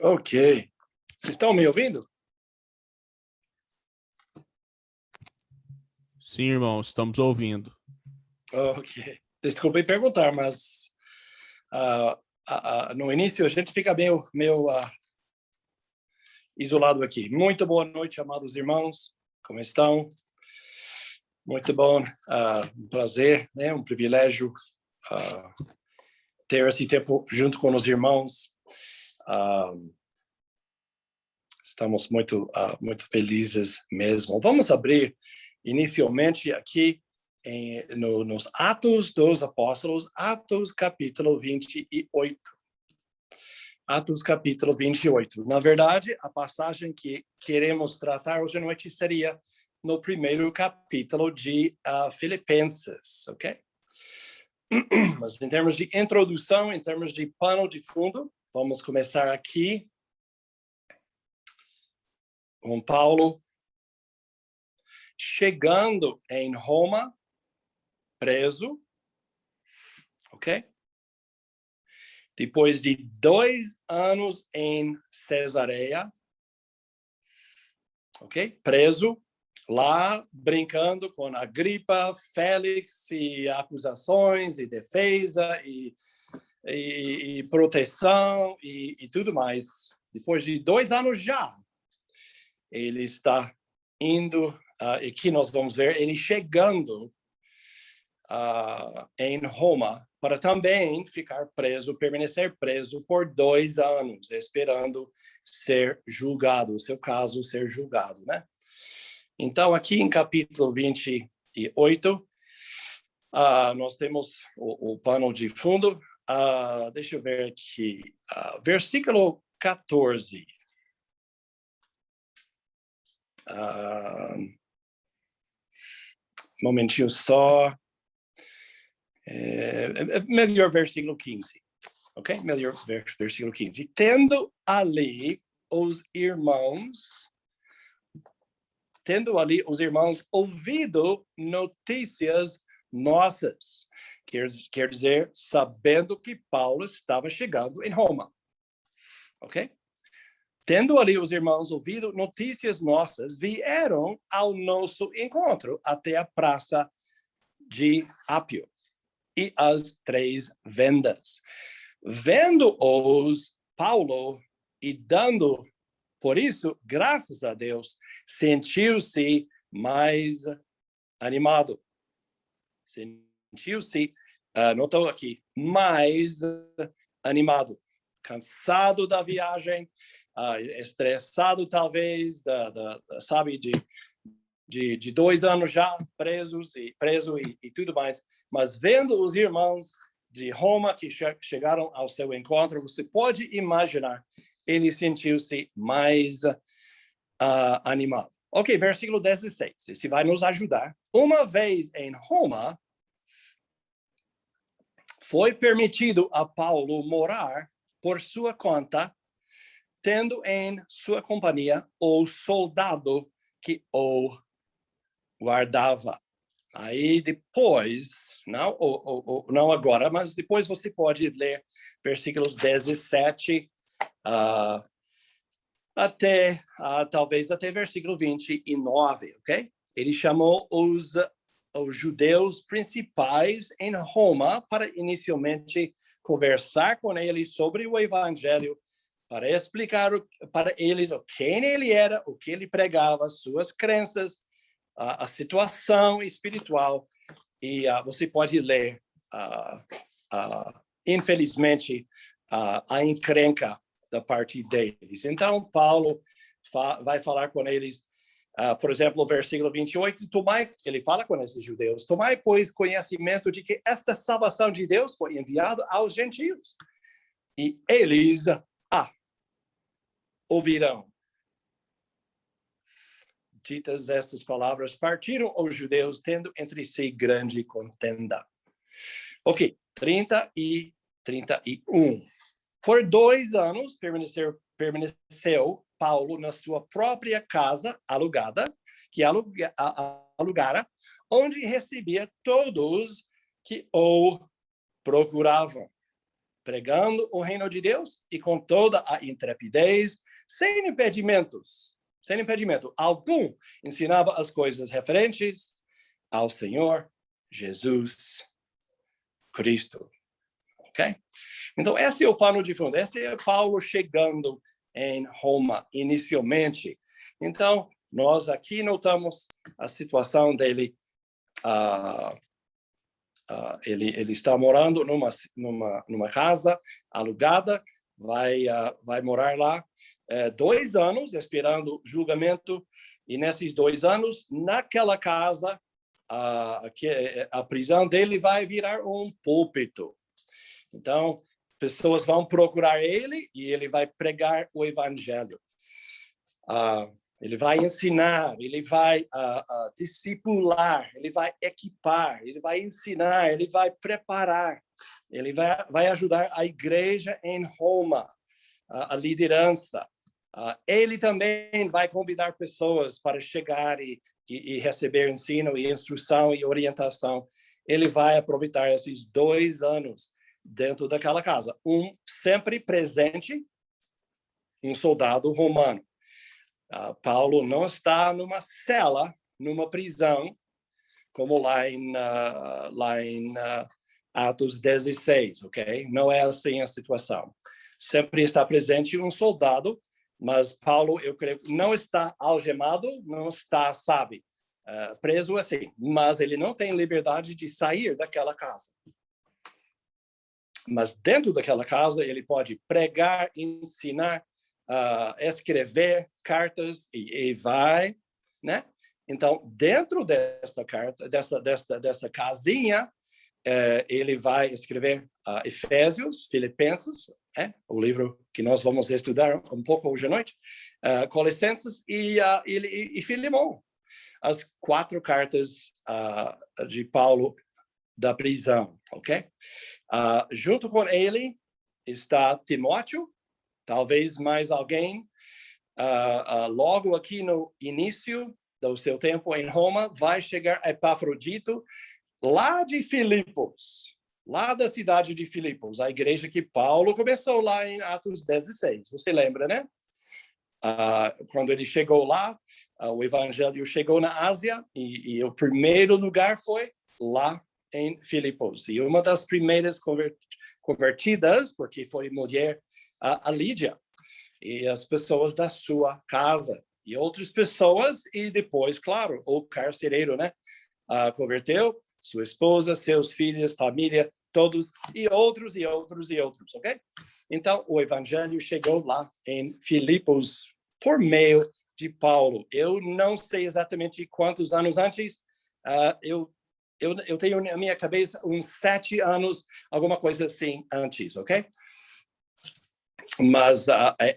Ok. Vocês estão me ouvindo? Sim, irmão, estamos ouvindo. Ok. Desculpe perguntar, mas no início a gente fica meio isolado aqui. Muito boa noite, amados irmãos. Como estão? Muito bom. Um prazer, né? Um privilégio ter esse tempo junto com os irmãos. Estamos muito felizes mesmo. Vamos abrir inicialmente aqui nos Atos dos Apóstolos, Atos capítulo 28. Atos capítulo 28. Na verdade, a passagem que queremos tratar hoje à noite seria no primeiro capítulo de Filipenses, ok? Mas em termos de introdução, em termos de pano de fundo, vamos começar aqui com Paulo chegando em Roma, preso, ok? Depois de 2 anos em Cesareia, ok? Preso, lá brincando com Agripa, Félix, e acusações, e defesa, e proteção, e tudo mais. Depois de 2 anos já, ele está indo, e aqui nós vamos ver, ele chegando em Roma, para também ficar preso, permanecer preso por 2 anos, esperando ser julgado, o seu caso ser julgado, né? Então, aqui em capítulo 28, nós temos o pano de fundo. Deixa eu ver aqui, versículo 14. Momentinho só. Melhor versículo 15. Ok? Melhor versículo 15. Tendo ali os irmãos ouvido notícias nossas, quer dizer, sabendo que Paulo estava chegando em Roma. Ok? Tendo ali os irmãos ouvido notícias nossas, vieram ao nosso encontro até a praça de Apio e as 3 vendas. Vendo-os, Paulo, e dando, por isso, graças a Deus, sentiu-se mais animado. Sentiu-se, notou aqui, mais animado. Cansado da viagem, estressado talvez, sabe, de 2 anos já preso e tudo mais. Mas vendo os irmãos de Roma que chegaram ao seu encontro, você pode imaginar, ele sentiu-se mais animado. Ok, versículo 16. Esse vai nos ajudar. Uma vez em Roma, foi permitido a Paulo morar por sua conta, tendo em sua companhia o soldado que o guardava. Aí depois, não agora, mas depois você pode ler versículos 17 talvez até versículo 29, ok? Ele chamou os judeus principais em Roma para inicialmente conversar com eles sobre o evangelho, para explicar para eles quem ele era, o que ele pregava, suas crenças, a situação espiritual. E você pode ler, infelizmente, a encrenca da parte deles. Então, Paulo vai falar com eles, por exemplo, no versículo 28, ele fala com esses judeus, tomai, pois, conhecimento de que esta salvação de Deus foi enviada aos gentios. E eles ouvirão. Ditas estas palavras, partiram os judeus, tendo entre si grande contenda. Ok, 30 e 31. Por 2 anos, permaneceu Paulo na sua própria casa alugada, que alugara, onde recebia todos que o procuravam. pregando o reino de Deus e com toda a intrepidez, sem impedimento algum, ensinava as coisas referentes ao Senhor Jesus Cristo. Ok? Então, esse é o pano de fundo. Esse é Paulo chegando em Roma, inicialmente. Então, nós aqui notamos a situação dele. Ele está morando numa casa alugada, vai morar lá 2 anos, esperando julgamento. E nesses 2 anos, naquela casa, a prisão dele vai virar um púlpito. Então, pessoas vão procurar ele e ele vai pregar o evangelho. Ele vai ensinar, ele vai discipular, ele vai equipar, ele vai ensinar, ele vai preparar, ele vai ajudar a igreja em Roma, a liderança. Ele também vai convidar pessoas para chegar e receber ensino e instrução e orientação. Ele vai aproveitar esses 2 anos dentro daquela casa. Sempre presente, um soldado romano. Paulo não está numa cela, numa prisão, como lá em Atos 16, ok? Não é assim a situação. Sempre está presente um soldado, mas Paulo, eu creio, não está algemado, não está, preso assim, mas ele não tem liberdade de sair daquela casa. Mas dentro daquela casa, ele pode pregar, ensinar, escrever cartas e vai, né? Então, dentro dessa carta, dessa casinha, ele vai escrever Efésios, Filipenses, o livro que nós vamos estudar um pouco hoje à noite, Colossenses e Filemão, as 4 cartas de Paulo da prisão, ok? Junto com ele está Timóteo, talvez mais alguém. Logo aqui no início do seu tempo em Roma, vai chegar Epafrodito, lá de Filipos, lá da cidade de Filipos, a igreja que Paulo começou lá em Atos 16. Você lembra, né? Quando ele chegou lá, o evangelho chegou na Ásia e o primeiro lugar foi lá em Filipos. E uma das primeiras convertidas, porque foi mulher, a Lídia, e as pessoas da sua casa, e outras pessoas, e depois, claro, o carcereiro, né? Converteu, sua esposa, seus filhos, família, todos, e outros, ok? Então, o evangelho chegou lá em Filipos por meio de Paulo. Eu não sei exatamente quantos anos antes, eu tenho na minha cabeça uns 7 anos, alguma coisa assim antes, ok? Mas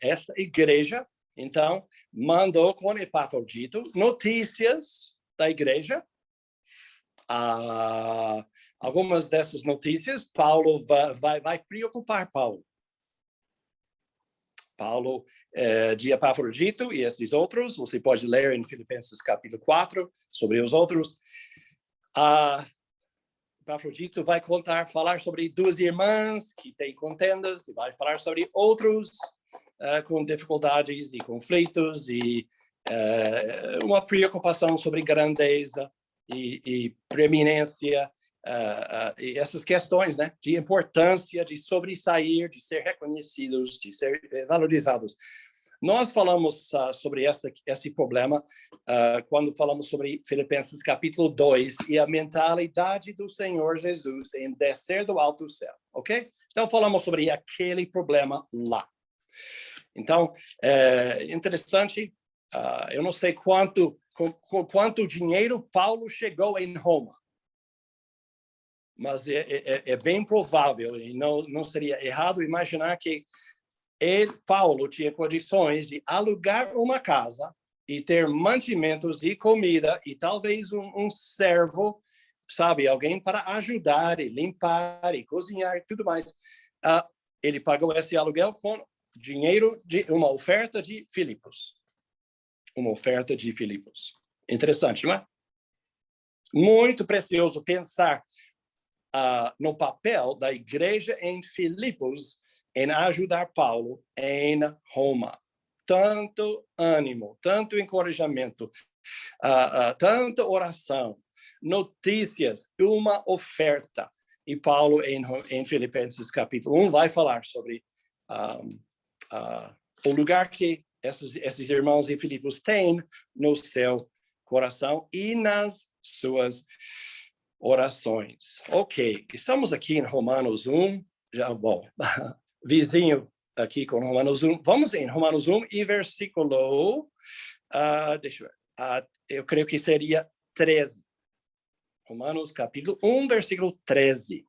essa igreja, então, mandou com Epafrodito notícias da igreja. Algumas dessas notícias, Paulo vai preocupar Paulo. De Epafrodito e esses outros, você pode ler em Filipenses capítulo 4 sobre os outros. Epafrodito vai falar sobre 2 irmãs que têm contendas, e vai falar sobre outros com dificuldades e conflitos, e uma preocupação sobre grandeza e preeminência, e essas questões, né, de importância, de sobressair, de ser reconhecidos, de ser valorizados. Nós falamos sobre esse problema quando falamos sobre Filipenses capítulo 2 e a mentalidade do Senhor Jesus em descer do alto céu, ok? Então, falamos sobre aquele problema lá. Então, interessante, eu não sei quanto dinheiro Paulo chegou em Roma, mas é bem provável, e não seria errado imaginar que Paulo tinha condições de alugar uma casa e ter mantimentos e comida e talvez um servo, alguém para ajudar e limpar e cozinhar e tudo mais. Ele pagou esse aluguel com dinheiro de uma oferta de Filipos. Uma oferta de Filipos. Interessante, não é? Muito precioso pensar no papel da igreja em Filipos em ajudar Paulo em Roma. Tanto ânimo, tanto encorajamento, tanta oração, notícias, uma oferta. E Paulo, em Filipenses capítulo 1, vai falar sobre o lugar que esses irmãos em Filipos têm no seu coração e nas suas orações. Ok, estamos aqui em Romanos 1, já, bom, vizinho aqui com Romanos 1. Vamos em Romanos 1 e versículo, deixa eu ver, eu creio que seria 13. Romanos capítulo 1, versículo 13.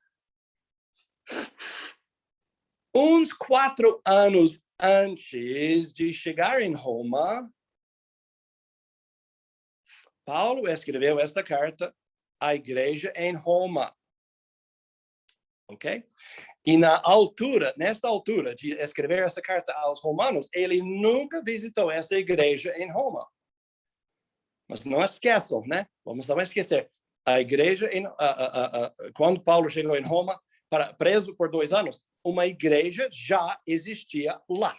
Uns 4 anos antes de chegar em Roma, Paulo escreveu esta carta à igreja em Roma. Ok? E nesta altura de escrever essa carta aos romanos, ele nunca visitou essa igreja em Roma. Mas não esqueçam, né? Vamos não esquecer. A igreja, quando Paulo chegou em Roma, preso por 2 anos, uma igreja já existia lá.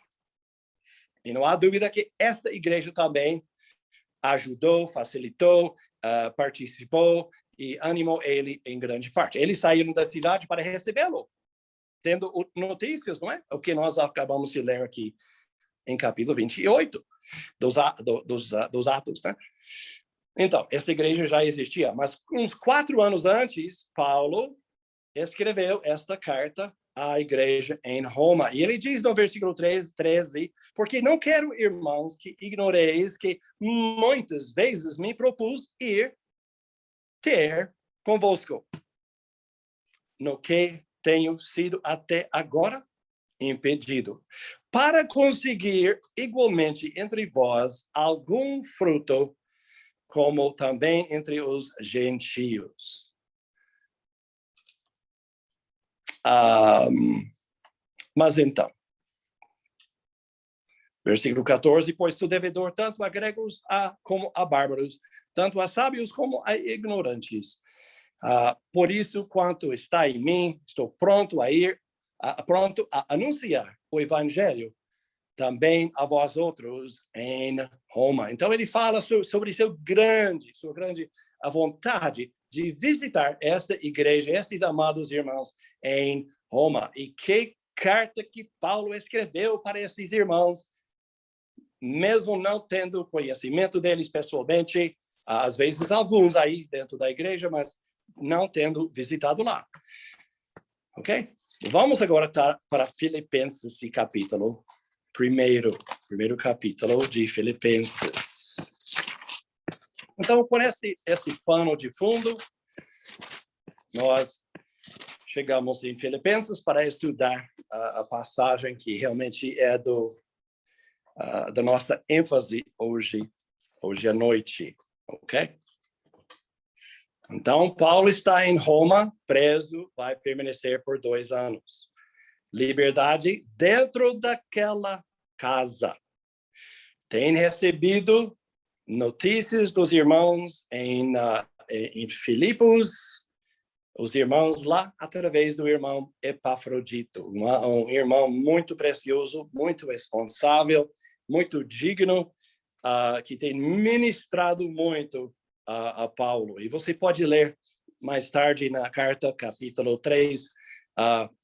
E não há dúvida que esta igreja também ajudou, facilitou, participou e animou ele em grande parte. Eles saíram da cidade para recebê-lo, tendo notícias, não é? O que nós acabamos de ler aqui em capítulo 28 dos Atos, né? Então, essa igreja já existia, mas uns 4 anos antes, Paulo escreveu esta carta à igreja em Roma. E ele diz no versículo 13, porque não quero, irmãos, que ignoreis que muitas vezes me propus ir ter convosco, no que tenho sido até agora impedido, para conseguir igualmente entre vós algum fruto, como também entre os gentios. Mas então, versículo 14, pois sou devedor tanto a gregos como a bárbaros, tanto a sábios como a ignorantes. Por isso, quanto está em mim, estou pronto a ir, pronto a anunciar o evangelho também a vós outros em Roma. Então ele fala sobre sua grande a vontade de visitar esta igreja, esses amados irmãos em Roma. E que carta que Paulo escreveu para esses irmãos, mesmo não tendo conhecimento deles pessoalmente, às vezes alguns aí dentro da igreja, mas não tendo visitado lá. Ok? Vamos agora para Filipenses capítulo primeiro capítulo de Filipenses. Então, por esse pano de fundo, nós chegamos em Filipenses para estudar a passagem que realmente é da nossa ênfase hoje à noite, ok? Então, Paulo está em Roma, preso, vai permanecer por 2 anos. Liberdade dentro daquela casa. Tem recebido notícias dos irmãos em Filipos, os irmãos lá através do irmão Epafrodito, um irmão muito precioso, muito responsável, muito digno, que tem ministrado muito a Paulo. E você pode ler mais tarde na carta, capítulo 3,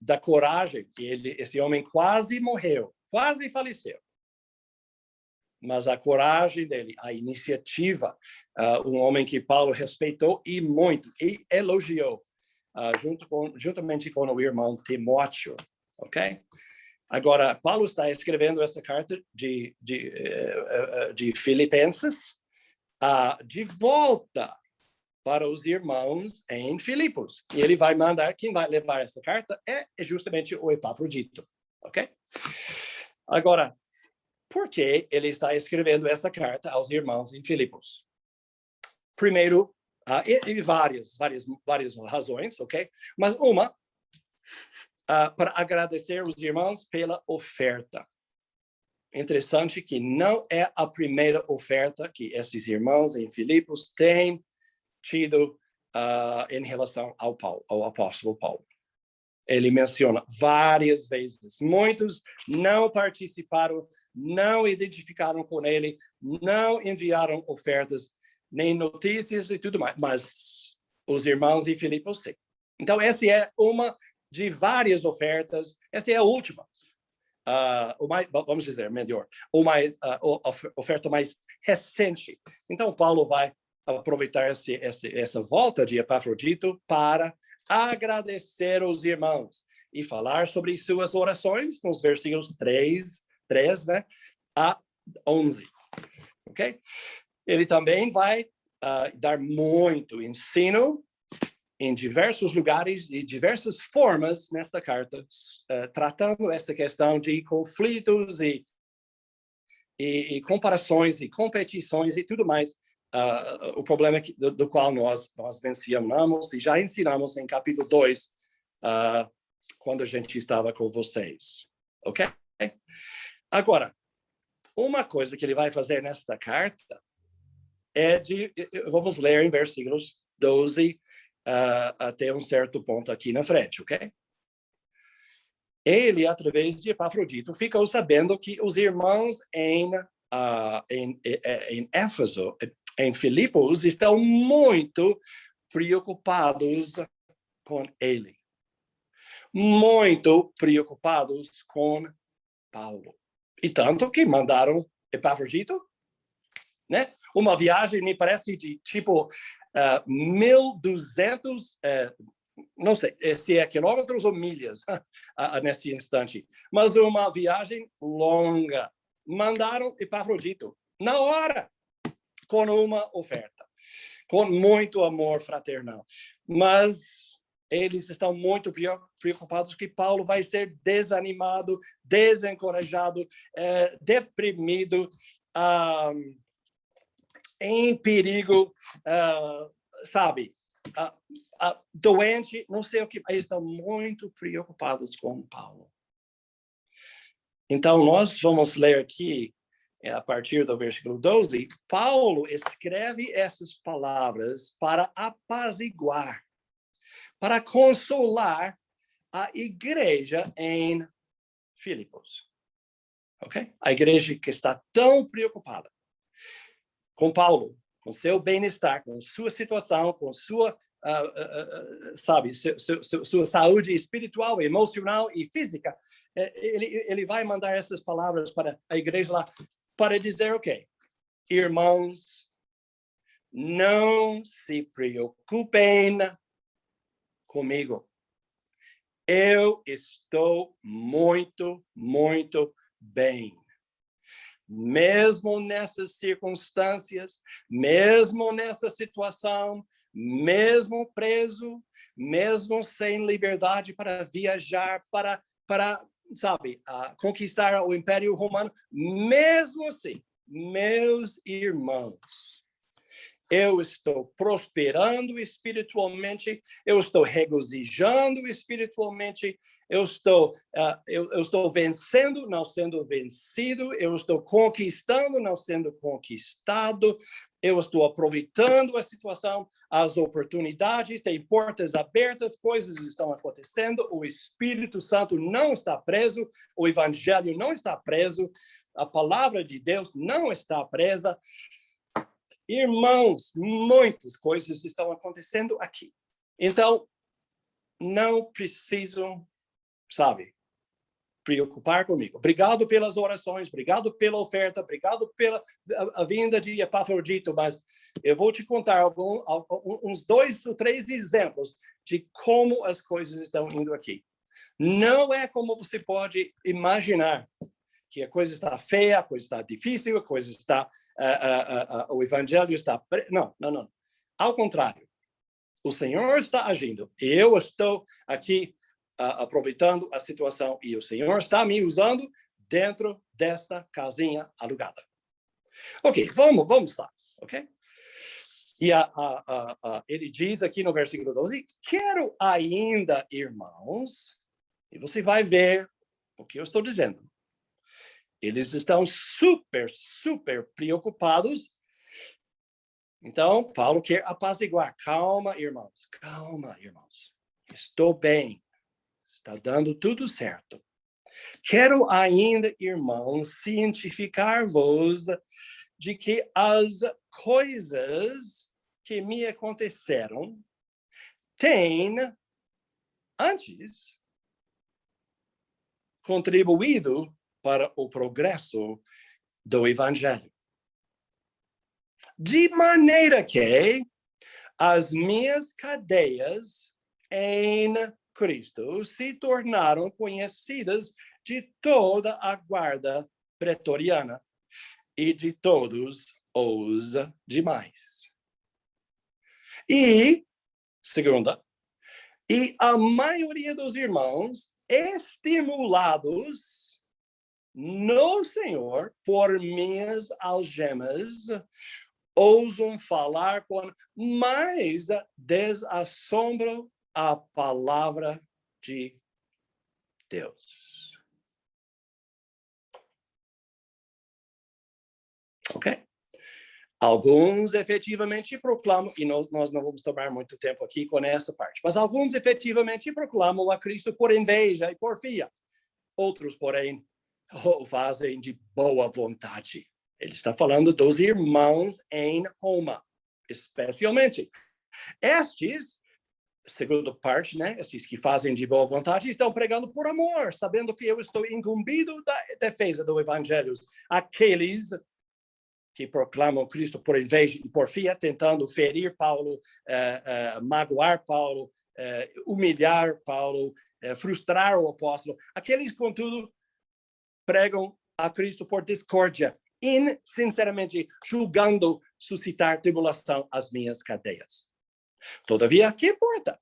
da coragem que esse homem quase morreu, quase faleceu. Mas a coragem dele, a iniciativa, um homem que Paulo respeitou e muito, e elogiou, juntamente com o irmão Timóteo, ok? Agora, Paulo está escrevendo essa carta de Filipenses de volta para os irmãos em Filipos. E ele vai mandar, quem vai levar essa carta é justamente o Epafrodito, ok? Agora, por que ele está escrevendo essa carta aos irmãos em Filipos? Primeiro, e várias razões, ok? Mas uma, para agradecer os irmãos pela oferta. Interessante que não é a primeira oferta que esses irmãos em Filipos têm tido em relação ao apóstolo Paulo. Ele menciona várias vezes. Muitos não participaram, não identificaram com ele, não enviaram ofertas, nem notícias e tudo mais. Mas os irmãos em Filipos, sim. Então, essa é uma de várias ofertas. Essa é a última. Vamos dizer, melhor. Oferta mais recente. Então, Paulo vai aproveitar essa volta de Epafrodito para agradecer os irmãos e falar sobre suas orações nos versículos 3 né, a 11. Ok? Ele também vai dar muito ensino em diversos lugares e diversas formas nesta carta, tratando essa questão de conflitos e comparações e competições e tudo mais. O problema do qual nós mencionamos e já ensinamos em capítulo 2, quando a gente estava com vocês. Ok? Agora, uma coisa que ele vai fazer nesta carta vamos ler em versículos 12 até um certo ponto aqui na frente, ok? Ele, através de Epafrodito, ficou sabendo que os irmãos em Éfeso, em Filipos, estão muito preocupados com ele. Muito preocupados com Paulo. E tanto que mandaram Epafrodito, né? Uma viagem, me parece, de tipo 1.200, não sei se é quilômetros ou milhas nesse instante, mas uma viagem longa. Mandaram Epafrodito na hora, com uma oferta, com muito amor fraternal. Mas eles estão muito preocupados que Paulo vai ser desanimado, desencorajado, deprimido, em perigo, sabe, doente, não sei o que, eles estão muito preocupados com Paulo. Então, nós vamos ler aqui, a partir do versículo 12, Paulo escreve essas palavras para apaziguar, para consolar a igreja em Filipos. Ok? A igreja que está tão preocupada com Paulo, com seu bem-estar, com sua situação, com sua, sua saúde espiritual, emocional e física. Ele vai mandar essas palavras para a igreja lá, para dizer, ok, irmãos, não se preocupem comigo. Eu estou muito, muito bem. Mesmo nessas circunstâncias, mesmo nessa situação, mesmo preso, mesmo sem liberdade para viajar, para sabe, conquistar o Império Romano, mesmo assim, meus irmãos, eu estou prosperando espiritualmente, eu estou regozijando espiritualmente, eu estou vencendo, não sendo vencido, eu estou conquistando, não sendo conquistado, eu estou aproveitando a situação, as oportunidades, tem portas abertas, coisas estão acontecendo, o Espírito Santo não está preso, o Evangelho não está preso, a palavra de Deus não está presa. Irmãos, muitas coisas estão acontecendo aqui. Então, não precisam, sabe, preocupar comigo. Obrigado pelas orações, obrigado pela oferta, obrigado pela a vinda de Epafrodito, mas eu vou te contar uns 2 ou 3 exemplos de como as coisas estão indo aqui. Não é como você pode imaginar, que a coisa está feia, a coisa está difícil, a coisa está... o evangelho está... Não. Ao contrário. O Senhor está agindo. Eu estou aqui aproveitando a situação e o Senhor está me usando dentro desta casinha alugada. Ok, vamos lá. Ok? E ele diz aqui no versículo 12, quero ainda, irmãos, e você vai ver o que eu estou dizendo. Eles estão super preocupados Então, Paulo quer apaziguar. Calma, irmãos. Calma, irmãos. Estou bem. Está dando tudo certo. Quero ainda, irmãos, cientificar-vos de que as coisas que me aconteceram têm, antes, contribuído para o progresso do Evangelho. De maneira que as minhas cadeias em Cristo se tornaram conhecidas de toda a guarda pretoriana e de todos os demais. E, segunda, e a maioria dos irmãos, estimulados no Senhor por minhas algemas, ousam falar com mais desassombro a palavra de Deus. Ok? Alguns efetivamente proclamam, e nós não vamos tomar muito tempo aqui com essa parte, mas alguns efetivamente proclamam a Cristo por inveja e porfia. Outros, porém, o fazem de boa vontade. Ele está falando dos irmãos em Roma, especialmente. Estes, segunda parte, né? Esses que fazem de boa vontade estão pregando por amor, sabendo que eu estou incumbido da defesa do evangelho. Aqueles que proclamam Cristo por inveja e porfia, tentando ferir Paulo, magoar Paulo, humilhar Paulo, frustrar o apóstolo. Aqueles, contudo, pregam a Cristo por discórdia, insinceramente julgando suscitar tribulação às minhas cadeias. Todavia, que importa?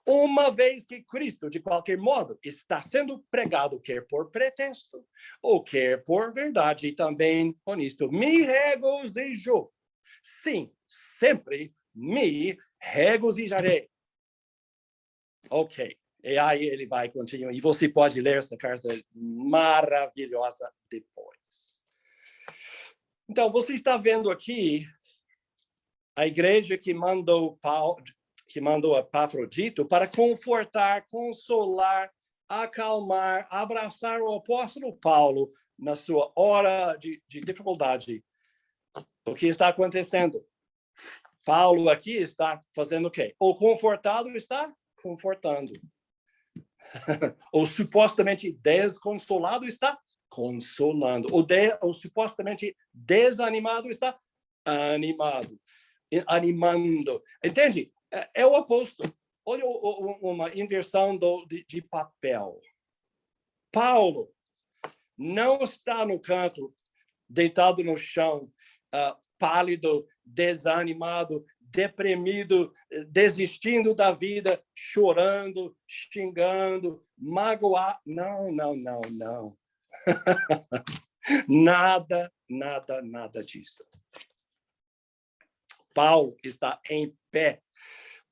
Uma vez que Cristo, de qualquer modo, está sendo pregado, quer por pretexto, ou quer por verdade, e também com isto me regozijo. Sim, sempre me regozijarei. Ok. E aí ele vai continuar. E você pode ler essa carta maravilhosa depois. Então, você está vendo aqui a igreja que mandou Epafrodito para confortar, consolar, acalmar, abraçar o apóstolo Paulo na sua hora de dificuldade. O que está acontecendo? Paulo aqui está fazendo o quê? O confortado está confortando. O supostamente desconsolado está consolando. O supostamente desanimado está animando. Entende? É o oposto. Olha uma inversão de papel. Paulo não está no canto, deitado no chão, pálido, desanimado, deprimido, desistindo da vida, chorando, xingando, magoado. Não. Nada disso. Paulo está em pé.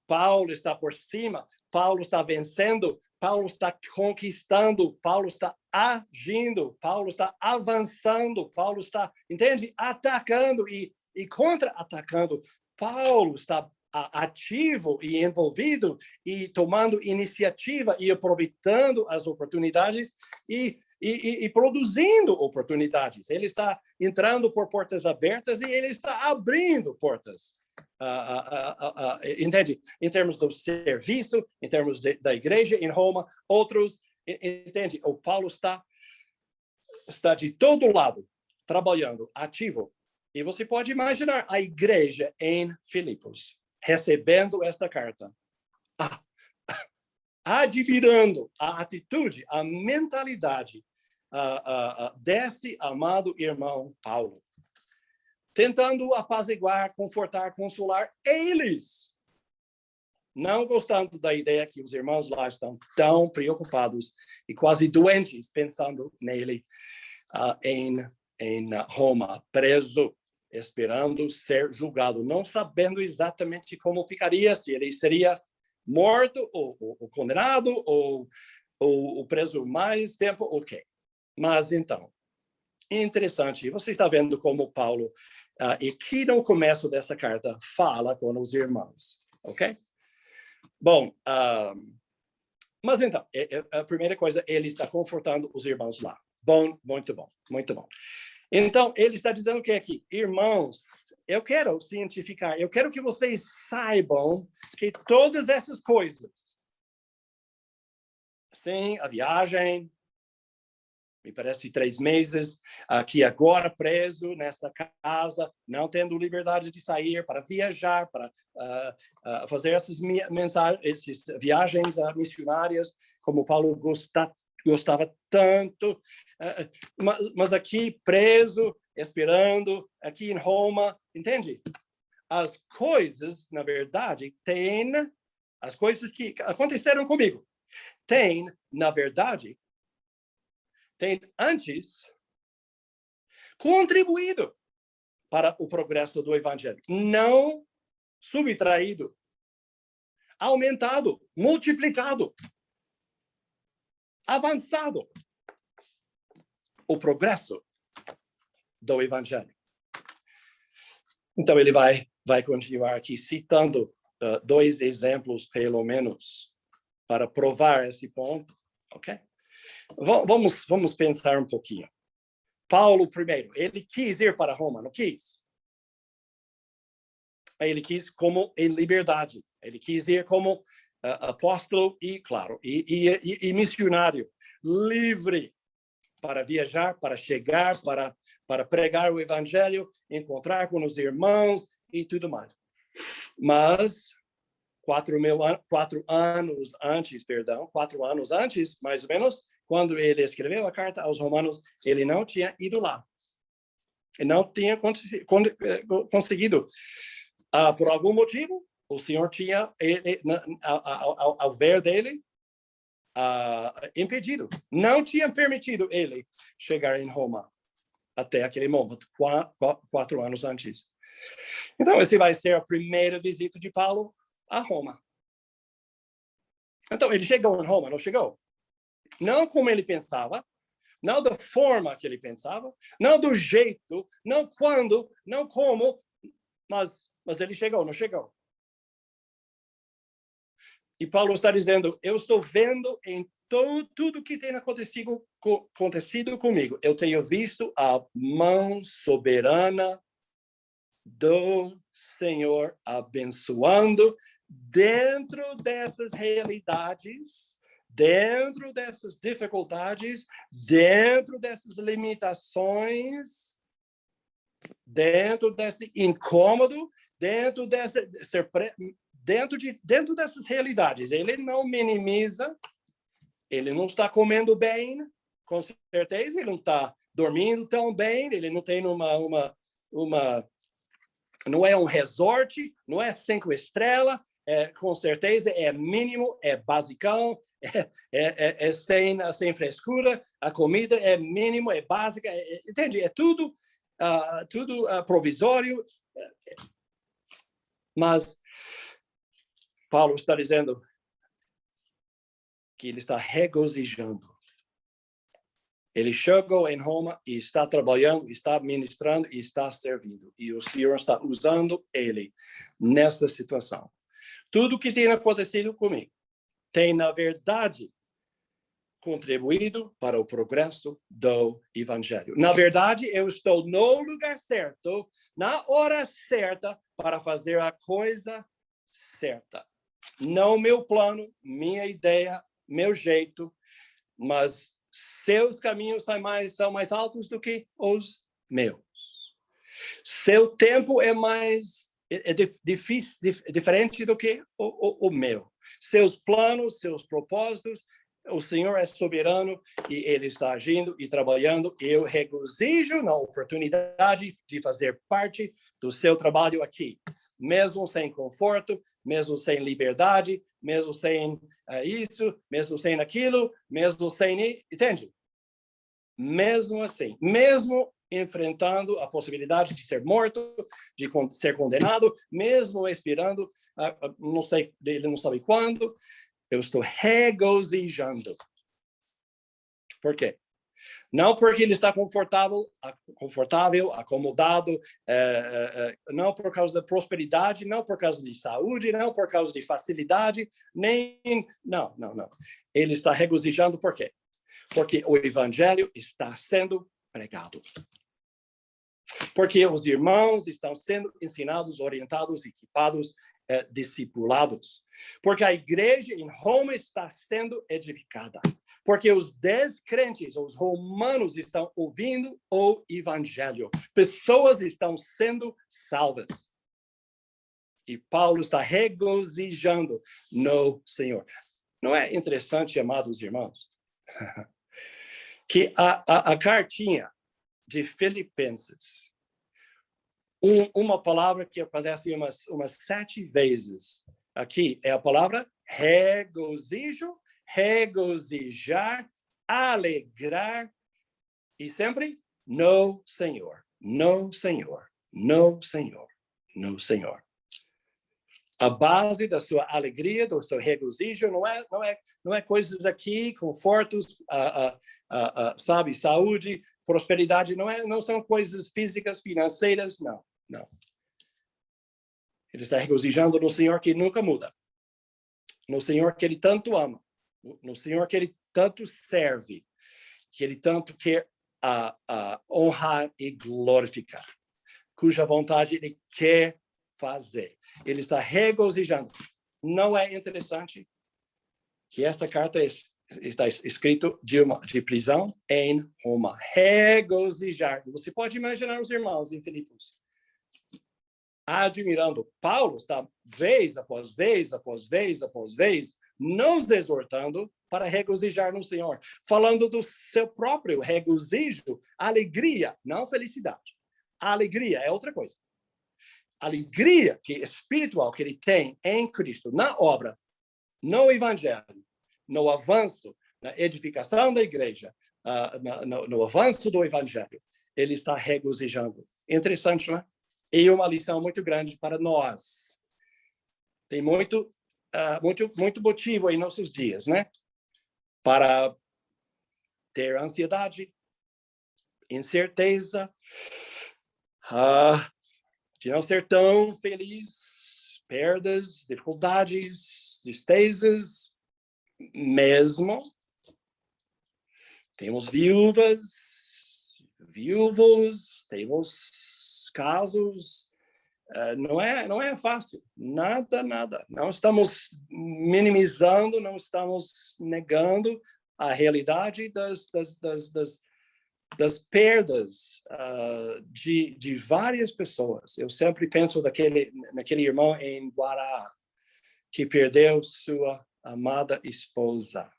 Paulo está por cima. Paulo está vencendo. Paulo está conquistando. Paulo está agindo. Paulo está avançando. Paulo está, entende? Atacando e contra-atacando. Paulo está ativo e envolvido e tomando iniciativa e aproveitando as oportunidades e produzindo oportunidades. Ele está entrando por portas abertas e ele está abrindo portas. Entende? Em termos do serviço, em termos da igreja em Roma, outros, entende? O Paulo está de todo lado, trabalhando, ativo. E você pode imaginar a igreja em Filipos, recebendo esta carta, admirando a atitude, a mentalidade desse amado irmão Paulo, tentando apaziguar, confortar, consolar eles, não gostando da ideia que os irmãos lá estão tão preocupados e quase doentes pensando nele em Roma, preso, esperando ser julgado, não sabendo exatamente como ficaria, se ele seria morto ou condenado ou preso mais tempo, ok. Mas então, interessante, você está vendo como Paulo E que no começo dessa carta fala com os irmãos, ok? Bom, mas então, a primeira coisa, ele está confortando os irmãos lá. Bom, muito bom, muito bom. Então, ele está dizendo o que aqui? Irmãos, eu quero cientificar, eu quero que vocês saibam que todas essas coisas, sim, a viagem, me parece 3 meses, aqui agora preso nesta casa, não tendo liberdade de sair para viajar, para fazer essas viagens missionárias, como Paulo gostava tanto, mas aqui preso, esperando, aqui em Roma, entende? As coisas, na verdade, as coisas que aconteceram comigo, na verdade, tem antes contribuído para o progresso do evangelho, não subtraído, aumentado, multiplicado, avançado o progresso do evangelho. Então ele vai continuar aqui citando 2 exemplos pelo menos para provar esse ponto, ok? Vamos pensar um pouquinho. Paulo, primeiro, ele quis ir para Roma, não quis? Ele quis como em liberdade. Ele quis ir como apóstolo e, claro, e missionário, livre para viajar, para chegar, para pregar o evangelho, encontrar com os irmãos e tudo mais. Mas 4 anos antes, mais ou menos, quando ele escreveu a carta aos Romanos, ele não tinha ido lá. Ele não tinha conseguido. Por algum motivo, o Senhor tinha, ao ver dele, impedido. Não tinha permitido ele chegar em Roma até aquele momento, 4 anos antes. Então, esse vai ser a primeira visita de Paulo a Roma. Então, ele chegou em Roma, não chegou? Não como ele pensava, não da forma que ele pensava, não do jeito, não quando, não como, mas ele chegou, não chegou. E Paulo está dizendo, eu estou vendo em tudo que tem acontecido comigo. Eu tenho visto a mão soberana do Senhor abençoando dentro dessas realidades, dentro dessas dificuldades, dentro dessas limitações, dentro desse incômodo, dentro dessas realidades. Ele não minimiza, ele não está comendo bem, com certeza, ele não está dormindo tão bem, ele não tem não é um resort, não é 5 estrelas, com certeza é mínimo, é basicão, sem frescura, a comida é mínimo, é básica, entende? É tudo provisório, mas Paulo está dizendo que ele está regozijando. Ele chegou em Roma e está trabalhando, está ministrando e está servindo. E o Senhor está usando ele nessa situação. Tudo que tem acontecido comigo tem, na verdade, contribuído para o progresso do evangelho. Na verdade, eu estou no lugar certo, na hora certa, para fazer a coisa certa. Não meu plano, minha ideia, meu jeito, mas seus caminhos são mais altos do que os meus. Seu tempo é diferente do que o meu. Seus planos, seus propósitos, o Senhor é soberano e Ele está agindo e trabalhando. Eu regozijo na oportunidade de fazer parte do seu trabalho aqui, mesmo sem conforto, mesmo sem liberdade, mesmo sem isso, mesmo sem aquilo, mesmo sem... Entende? Mesmo assim, mesmo enfrentando a possibilidade de ser morto, de ser condenado, mesmo esperando, não sei, ele não sabe quando, eu estou regozijando. Por quê? Não porque ele está confortável, acomodado, não por causa da prosperidade, não por causa de saúde, não por causa de facilidade, não. Ele está regozijando por quê? Porque o evangelho está sendo pregado. Porque os irmãos estão sendo ensinados, orientados, equipados, discipulados. Porque a igreja em Roma está sendo edificada. Porque os descrentes, os romanos, estão ouvindo o evangelho. Pessoas estão sendo salvas. E Paulo está regozijando no Senhor. Não é interessante, amados irmãos, que a cartinha de Filipenses, uma palavra que aparece umas 7 vezes aqui, é a palavra regozijo, regozijar, alegrar, e sempre no Senhor, no Senhor, no Senhor, no Senhor. A base da sua alegria, do seu regozijo, não é coisas aqui, confortos, sabe, saúde, prosperidade, não são coisas físicas, financeiras, não. Ele está regozijando no Senhor que nunca muda, no Senhor que ele tanto ama, no Senhor que ele tanto serve, que ele tanto quer honrar e glorificar, cuja vontade ele quer fazer. Ele está regozijando. Não é interessante que esta carta está escrito de prisão em Roma. Regozijar. Você pode imaginar os irmãos em Filipos admirando. Paulo está vez após vez, nos exortando para regozijar no Senhor, falando do seu próprio regozijo, alegria, não felicidade. A alegria é outra coisa. A alegria espiritual que ele tem em Cristo, na obra, no evangelho, no avanço, na edificação da igreja, no avanço do evangelho, ele está regozijando. Interessante, não é? E uma lição muito grande para nós. Tem muito motivo em nossos dias, né? Para ter ansiedade, incerteza, de não ser tão feliz, perdas, dificuldades, tristezas, mesmo. Temos viúvos, temos casos, não é fácil, nada. Não estamos minimizando, não estamos negando a realidade das perdas de várias pessoas. Eu sempre penso naquele irmão em Guará que perdeu sua amada esposa.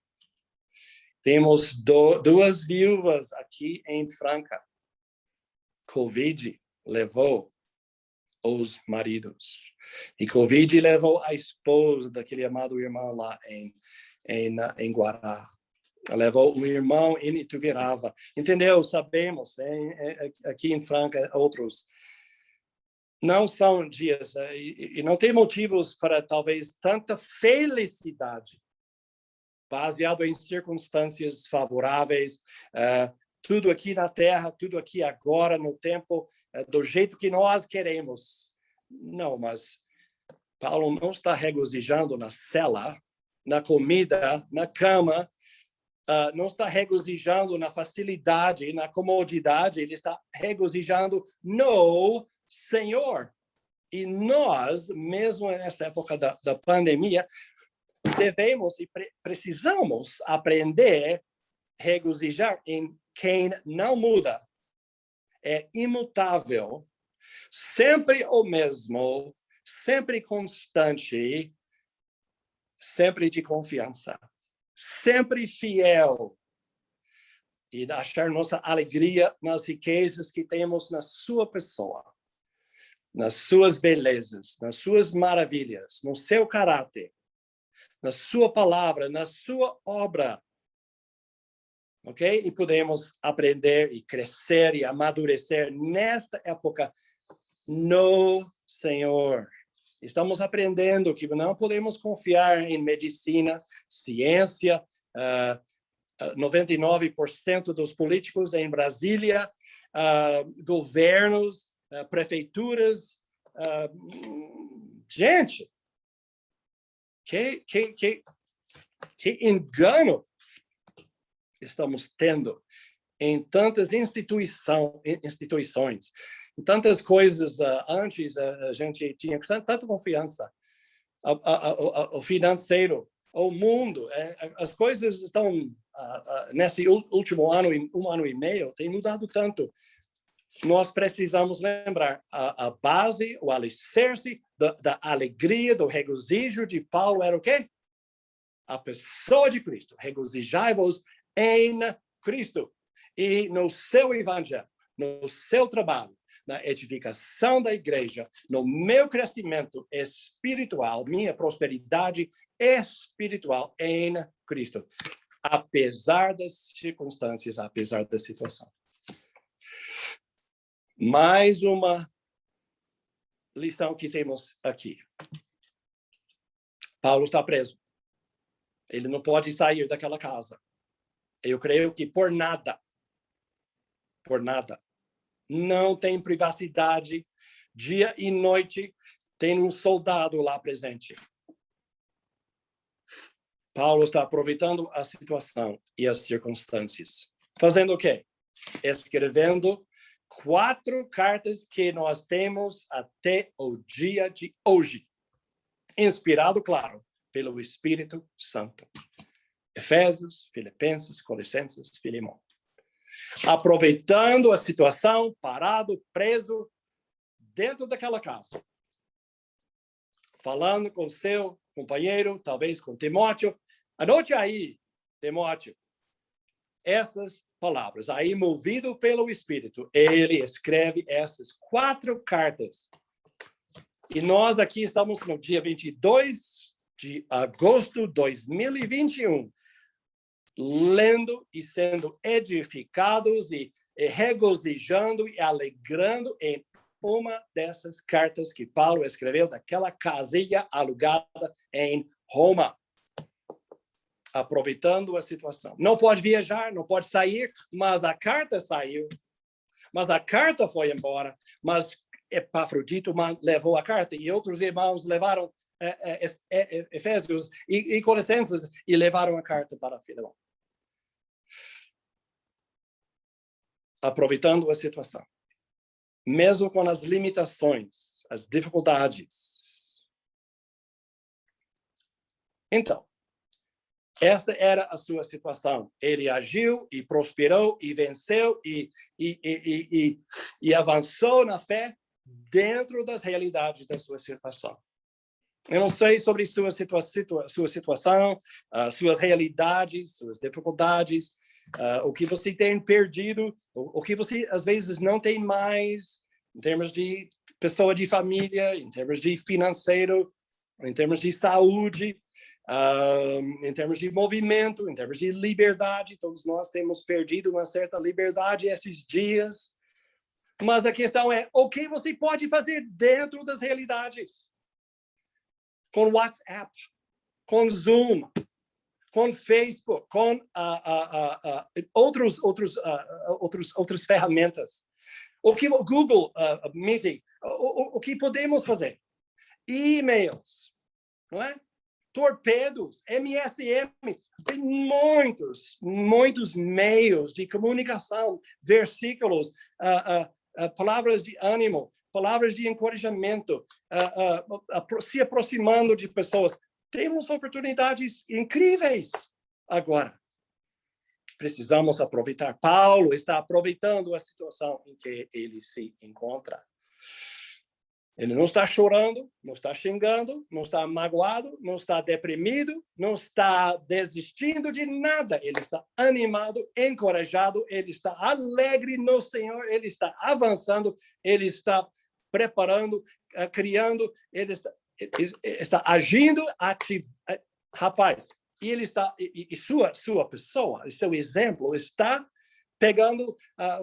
Temos 2 viúvas aqui em Franca. Covid levou os maridos. E Covid levou a esposa daquele amado irmão lá em Guará. Levou um irmão em Ituverava. Entendeu? Sabemos, aqui em Franca, outros. Não são dias, e não tem motivos para talvez tanta felicidade, baseado em circunstâncias favoráveis, tudo aqui na terra, tudo aqui agora, no tempo, do jeito que nós queremos. Não, mas Paulo não está regozijando na cela, na comida, na cama, não está regozijando na facilidade, na comodidade, ele está regozijando no Senhor. E nós, mesmo nessa época da pandemia, devemos e precisamos aprender a regozijar em quem não muda. É imutável, sempre o mesmo, sempre constante, sempre de confiança, sempre fiel. E achar nossa alegria nas riquezas que temos na sua pessoa, nas suas belezas, nas suas maravilhas, no seu caráter, na sua palavra, na sua obra. Ok? E podemos aprender e crescer e amadurecer nesta época no Senhor. Estamos aprendendo que não podemos confiar em medicina, ciência, 99% dos políticos em Brasília, governos, prefeituras. Gente, que engano estamos tendo em tantas instituições, em tantas coisas. Antes a gente tinha tanta confiança, o financeiro, o mundo, as coisas estão nesse último ano, 1 ano e meio, tem mudado tanto. Nós precisamos lembrar a base, o alicerce da alegria, do regozijo de Paulo era o quê? A pessoa de Cristo. Regozijai-vos em Cristo e no seu evangelho, no seu trabalho, na edificação da igreja, no meu crescimento espiritual, minha prosperidade espiritual em Cristo, apesar das circunstâncias, apesar da situação. Mais uma lição que temos aqui. Paulo está preso. Ele não pode sair daquela casa. Eu creio que por nada, não tem privacidade. Dia e noite tem um soldado lá presente. Paulo está aproveitando a situação e as circunstâncias. Fazendo o quê? Escrevendo 4 cartas que nós temos até o dia de hoje. Inspirado, claro, pelo Espírito Santo. Efésios, Filipenses, Colossenses, Filemão. Aproveitando a situação, parado, preso, dentro daquela casa. Falando com seu companheiro, talvez com Timóteo. Anote aí, Timóteo, essas palavras. Aí, movido pelo Espírito, ele escreve essas 4 cartas. E nós aqui estamos no dia 22 de agosto de 2021, lendo e sendo edificados e regozijando e alegrando em uma dessas cartas que Paulo escreveu daquela casinha alugada em Roma. Aproveitando a situação. Não pode viajar, não pode sair, mas a carta saiu. Mas a carta foi embora. Mas Epafrodito levou a carta e outros irmãos levaram Efésios e Colossenses e levaram a carta para Filemão. Aproveitando a situação. Mesmo com as limitações, as dificuldades. Então, esta era a sua situação. Ele agiu e prosperou e venceu e avançou na fé dentro das realidades da sua situação. Eu não sei sobre sua situação, suas realidades, suas dificuldades, o que você tem perdido, o que você às vezes não tem mais, em termos de pessoa de família, em termos de financeiro, em termos de saúde. Em termos de movimento, em termos de liberdade, todos nós temos perdido uma certa liberdade esses dias. Mas a questão é, o que você pode fazer dentro das realidades? Com WhatsApp, com Zoom, com Facebook, com outras ferramentas. O que o Google Meeting, o que podemos fazer? E-mails, não é? Torpedos, MSM, tem muitos meios de comunicação, versículos, palavras de ânimo, palavras de encorajamento, se aproximando de pessoas. Temos oportunidades incríveis agora. Precisamos aproveitar. Paulo está aproveitando a situação em que ele se encontra. Ele não está chorando, não está xingando, não está magoado, não está deprimido, não está desistindo de nada. Ele está animado, encorajado, ele está alegre no Senhor, ele está avançando, ele está preparando, criando, ele está agindo ativo. Rapaz, e ele está, e sua pessoa, seu exemplo está pegando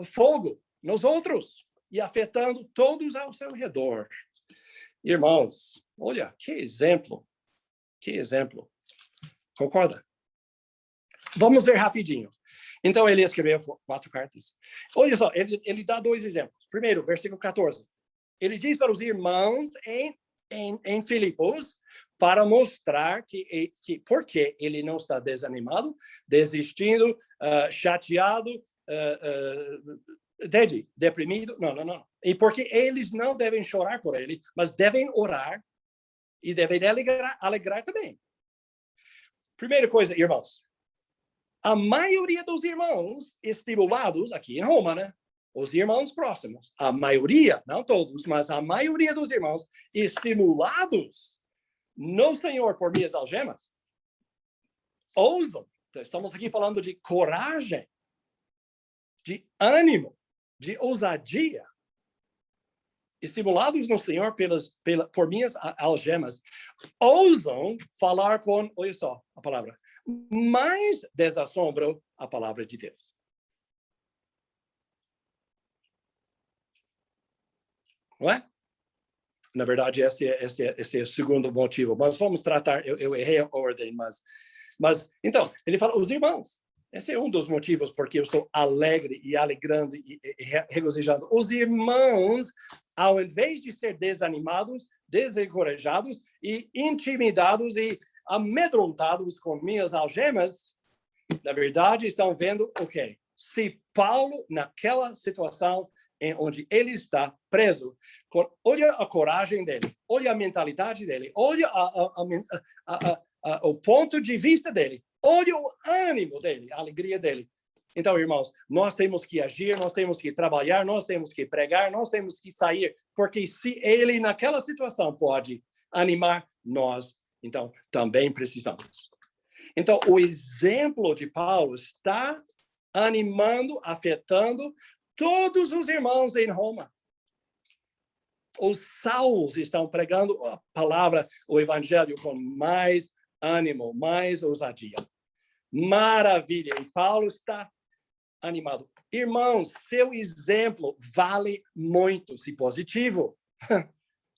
fogo nos outros e afetando todos ao seu redor. Irmãos, olha, que exemplo. Que exemplo. Concorda? Vamos ver rapidinho. Então, ele escreveu 4 cartas. Olha só, ele dá 2 exemplos. Primeiro, versículo 14. Ele diz para os irmãos em Filipos para mostrar que porque ele não está desanimado, desistindo, chateado, deprimido. Não. E porque eles não devem chorar por ele, mas devem orar e devem alegrar também. Primeira coisa, irmãos. A maioria dos irmãos estimulados aqui em Roma, né? Os irmãos próximos, a maioria, não todos, mas a maioria dos irmãos estimulados no Senhor por minhas algemas, ousam. Estamos aqui falando de coragem, de ânimo, de ousadia. Estimulados no Senhor por minhas algemas, ousam falar com, olha só a palavra, mais desassombro a palavra de Deus. Não é? Na verdade, esse é o segundo motivo. Mas vamos tratar, eu errei a ordem, mas então, ele fala, os irmãos, esse é um dos motivos porque eu estou alegre e alegrando e regozijando. Os irmãos, ao invés de ser desanimados, desencorajados e intimidados e amedrontados com minhas algemas, na verdade, estão vendo, ok, se Paulo, naquela situação em onde ele está preso, olha a coragem dele, olha a mentalidade dele, olha o ponto de vista dele, olha o ânimo dele, a alegria dele. Então, irmãos, nós temos que agir, nós temos que trabalhar, nós temos que pregar, nós temos que sair, porque se ele, naquela situação, pode animar, nós, então, também precisamos. Então, o exemplo de Paulo está animando, afetando todos os irmãos em Roma. Os salvos estão pregando a palavra, o evangelho com mais ânimo, mais ousadia. Maravilha! E Paulo está animado. Irmãos, seu exemplo vale muito, se positivo,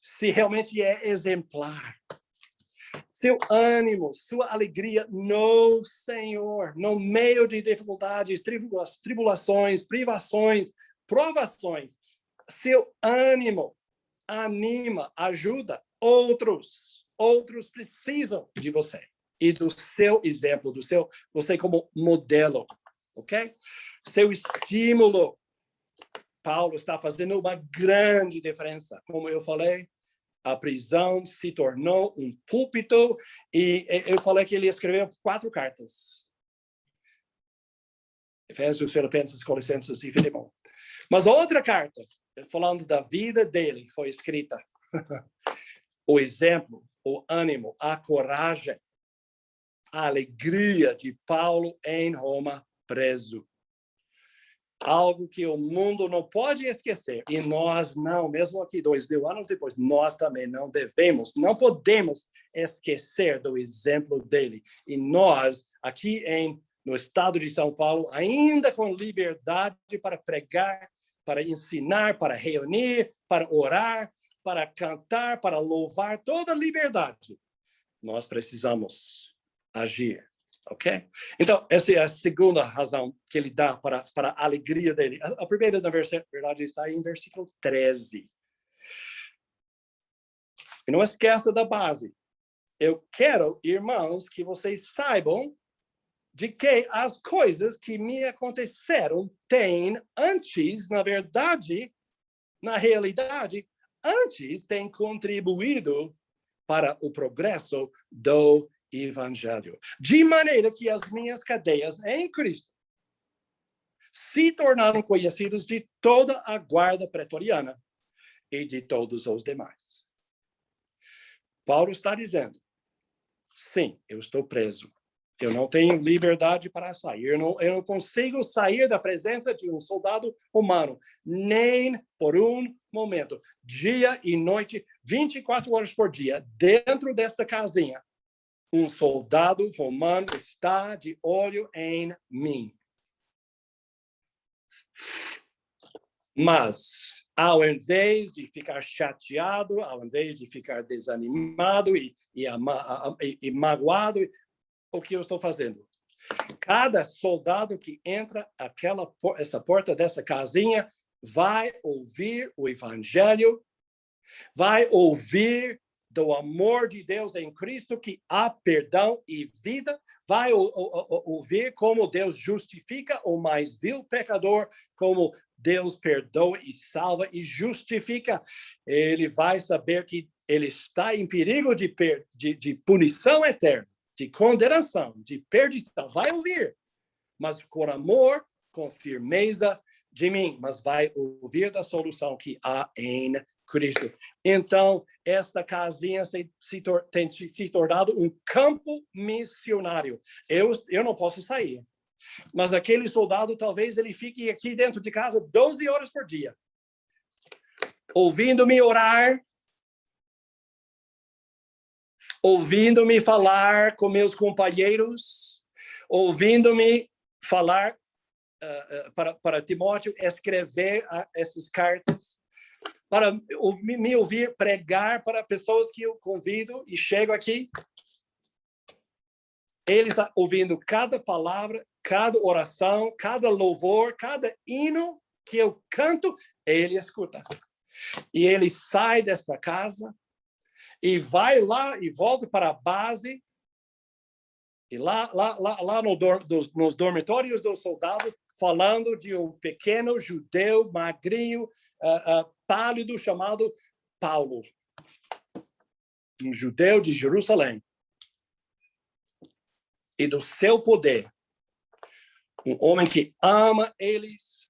se realmente é exemplar. Seu ânimo, sua alegria no Senhor, no meio de dificuldades, tribulações, privações, provações. Seu ânimo anima, ajuda outros. Outros precisam de você e do seu exemplo, você como modelo, ok? Seu estímulo. Paulo está fazendo uma grande diferença. Como eu falei, a prisão se tornou um púlpito e eu falei que ele escreveu 4 cartas. Efésios, Filipenses, Colossenses e Filemão. Mas outra carta, falando da vida dele, foi escrita. O exemplo, o ânimo, a coragem, a alegria de Paulo em Roma preso. Algo que o mundo não pode esquecer. E nós não, mesmo aqui 2000 anos depois, nós também não podemos esquecer do exemplo dele. E nós, aqui no estado de São Paulo, ainda com liberdade para pregar, para ensinar, para reunir, para orar, para cantar, para louvar, toda liberdade. Nós precisamos agir. Ok? Então, essa é a segunda razão que ele dá para a alegria dele. A primeira, na verdade, está em versículo 13. E não esqueça da base. Eu quero, irmãos, que vocês saibam de que as coisas que me aconteceram têm antes, na verdade, na realidade, antes têm contribuído para o progresso do Evangelho. De maneira que as minhas cadeias em Cristo se tornaram conhecidos de toda a guarda pretoriana e de todos os demais. Paulo está dizendo, sim, eu estou preso. Eu não tenho liberdade para sair. Eu não consigo sair da presença de um soldado romano, nem por um momento. Dia e noite, 24 horas por dia, dentro desta casinha. Um soldado romano está de olho em mim. Mas, ao invés de ficar chateado, ao invés de ficar desanimado e magoado, o que eu estou fazendo? Cada soldado que entra essa porta dessa casinha vai ouvir o evangelho, vai ouvir do amor de Deus em Cristo, que há perdão e vida, vai ouvir como Deus justifica o mais vil pecador, como Deus perdoa e salva e justifica. Ele vai saber que ele está em perigo de punição eterna, de condenação, de perdição. Vai ouvir, mas com amor, com firmeza de mim, mas vai ouvir da solução que há em Cristo. Então, esta casinha tem se tornado um campo missionário. Eu não posso sair, mas aquele soldado, talvez ele fique aqui dentro de casa 12 horas por dia, ouvindo-me orar, ouvindo-me falar com meus companheiros, ouvindo-me falar para Timóteo, escrever essas cartas, para me ouvir pregar para pessoas que eu convido e chego aqui. Ele está ouvindo cada palavra, cada oração, cada louvor, cada hino que eu canto, ele escuta. E ele sai desta casa e vai lá e volta para a base. E lá nos dormitórios do soldado, falando de um pequeno judeu magrinho, pálido, chamado Paulo. Um judeu de Jerusalém. E do seu poder. Um homem que ama eles,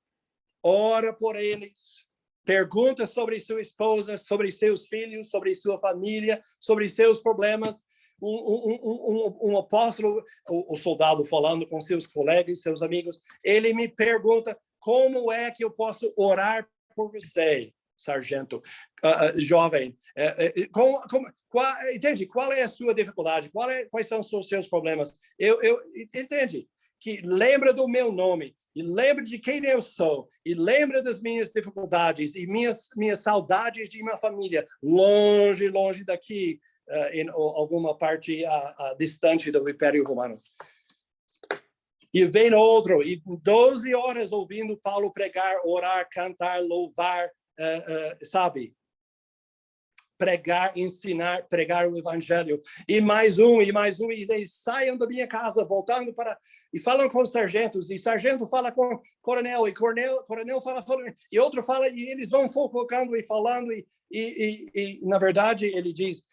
ora por eles, pergunta sobre sua esposa, sobre seus filhos, sobre sua família, sobre seus problemas. Um apóstolo, o soldado falando com seus colegas, seus amigos, ele me pergunta: como é que eu posso orar por você, sargento, jovem? Entende? Qual é a sua dificuldade? Quais são os seus problemas? Entende? Que lembra do meu nome, e lembra de quem eu sou, e lembra das minhas dificuldades, e minhas saudades de minha família, longe daqui, em alguma parte distante do Império Romano. E vem outro, e 12 horas ouvindo Paulo pregar, orar, cantar, louvar, sabe? Pregar, ensinar, pregar o evangelho. E mais um, e eles saiam da minha casa, voltando e falam com os sargentos, e sargento fala com coronel, e coronel fala, e outro fala, e eles vão fofocando e falando, e na verdade ele diz,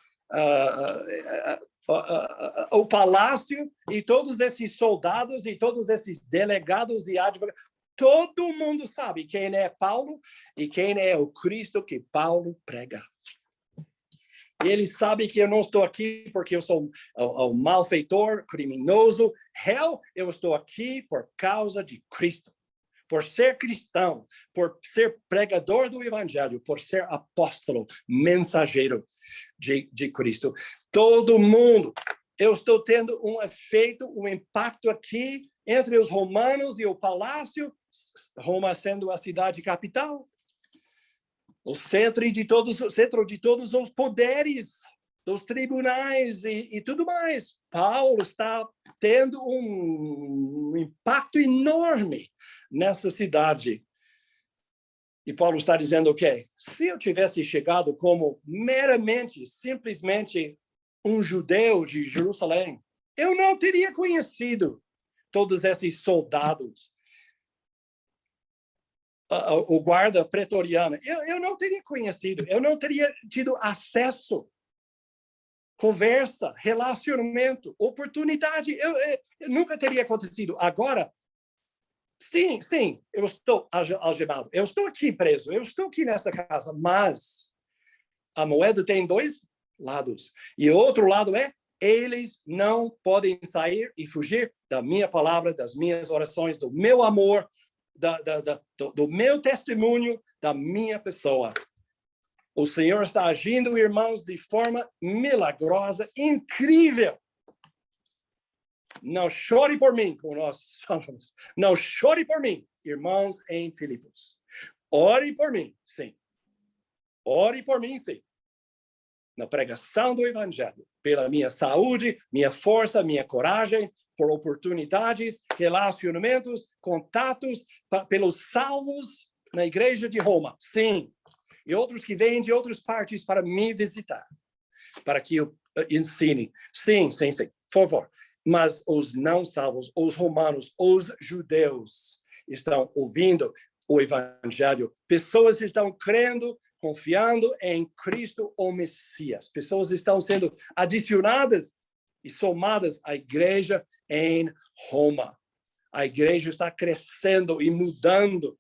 o palácio e todos esses soldados e todos esses delegados e advogados, todo mundo sabe quem é Paulo e quem é o Cristo que Paulo prega. E ele sabe que eu não estou aqui porque eu sou o malfeitor, criminoso, réu. Eu estou aqui por causa de Cristo, por ser cristão, por ser pregador do evangelho, por ser apóstolo, mensageiro de Cristo. Todo mundo, eu estou tendo um efeito, um impacto aqui entre os romanos e o palácio, Roma sendo a cidade capital, o centro de todos os poderes, dos tribunais e tudo mais. Paulo está tendo um impacto enorme nessa cidade. E Paulo está dizendo o quê? Se eu tivesse chegado como simplesmente um judeu de Jerusalém, eu não teria conhecido todos esses soldados, o guarda pretoriano. Eu não teria conhecido, eu não teria tido acesso, conversa, relacionamento, oportunidade. Eu nunca teria acontecido. Agora, sim, eu estou algemado, eu estou aqui preso, eu estou aqui nessa casa, mas a moeda tem dois lados. E o outro lado eles não podem sair e fugir da minha palavra, das minhas orações, do meu amor, do meu testemunho, da minha pessoa. O Senhor está agindo, irmãos, de forma milagrosa, incrível. Não chore por mim, como nós falamos. Não chore por mim, irmãos em Filipos. Ore por mim, sim. Ore por mim, sim. Na pregação do evangelho, pela minha saúde, minha força, minha coragem, por oportunidades, relacionamentos, contatos pelos salvos na igreja de Roma. Sim. E outros que vêm de outras partes para me visitar, para que eu ensine. Sim. Por favor. Mas os não salvos, os romanos, os judeus estão ouvindo o evangelho. Pessoas estão crendo, confiando em Cristo, o Messias. Pessoas estão sendo adicionadas e somadas à igreja em Roma. A igreja está crescendo e mudando.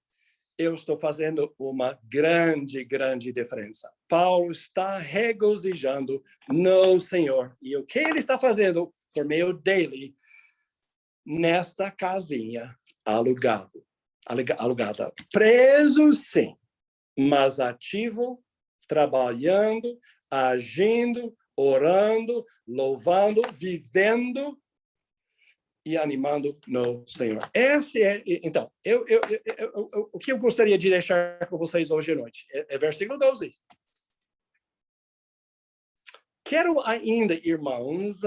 Eu estou fazendo uma grande diferença. Paulo está regozijando no Senhor. E o que ele está fazendo por meio dele nesta casinha alugada. Preso, sim, mas ativo, trabalhando, agindo, orando, louvando, vivendo e animando no Senhor. Esse é, então, o que eu gostaria de deixar com vocês hoje à noite é versículo 12. Quero ainda, irmãos,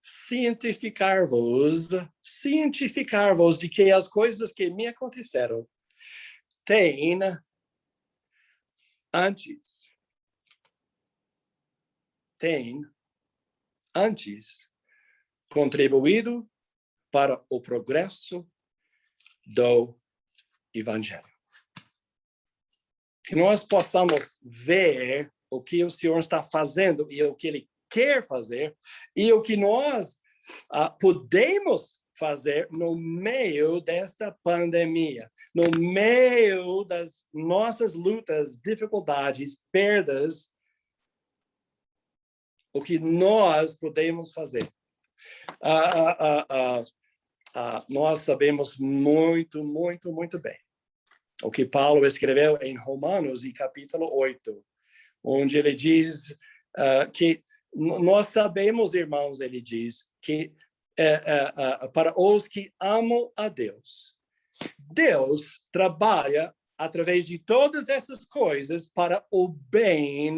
cientificar-vos de que as coisas que me aconteceram têm antes contribuído para o progresso do Evangelho. Que nós possamos ver o que o Senhor está fazendo e o que Ele quer fazer e o que nós podemos fazer no meio desta pandemia, no meio das nossas lutas, dificuldades, perdas, o que nós podemos fazer. Nós sabemos muito bem o que Paulo escreveu em Romanos, em capítulo 8, onde ele diz que nós sabemos, irmãos, ele diz, que para os que amam a Deus, Deus trabalha através de todas essas coisas para o bem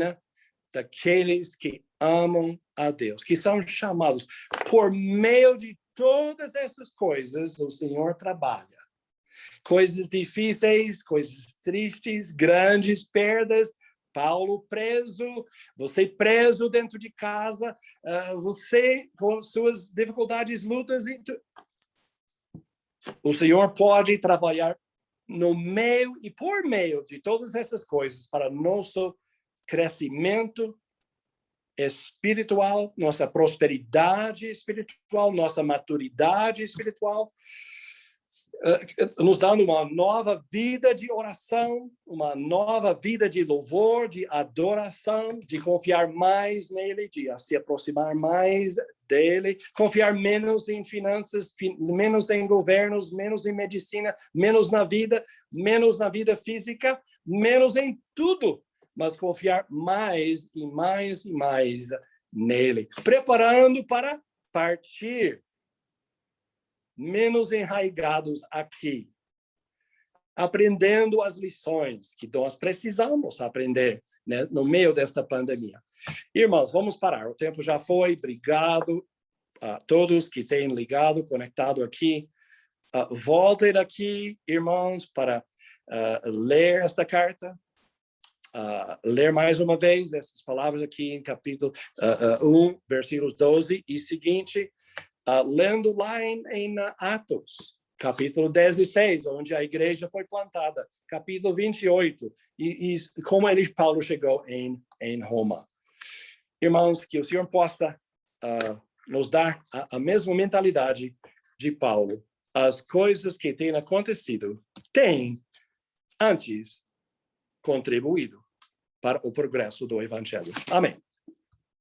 daqueles que amam a Deus, que são chamados por meio de todas essas coisas, o Senhor trabalha. Coisas difíceis, coisas tristes, grandes perdas, Paulo preso, você preso dentro de casa, você com suas dificuldades, lutas. O Senhor pode trabalhar no meio e por meio de todas essas coisas para nosso crescimento espiritual, nossa prosperidade espiritual, nossa maturidade espiritual, nos dando uma nova vida de oração, uma nova vida de louvor, de adoração, de confiar mais nele, de se aproximar mais dele, confiar menos em finanças, menos em governos, menos em medicina, menos na vida física, menos em tudo, mas confiar mais e mais e mais nele, preparando para partir, menos enraigados aqui, aprendendo as lições que nós precisamos aprender, né, no meio desta pandemia. Irmãos, vamos parar, o tempo já foi. Obrigado a todos que têm ligado, conectado aqui. Voltem aqui, irmãos, para ler esta carta, ler mais uma vez essas palavras aqui em capítulo 1, versículos 12 e seguinte, lendo lá em Atos, capítulo 16, onde a igreja foi plantada, capítulo 28, e como Paulo chegou em Roma. Irmãos, que o Senhor possa nos dar a mesma mentalidade de Paulo. As coisas que têm acontecido têm antes contribuído para o progresso do Evangelho. Amém.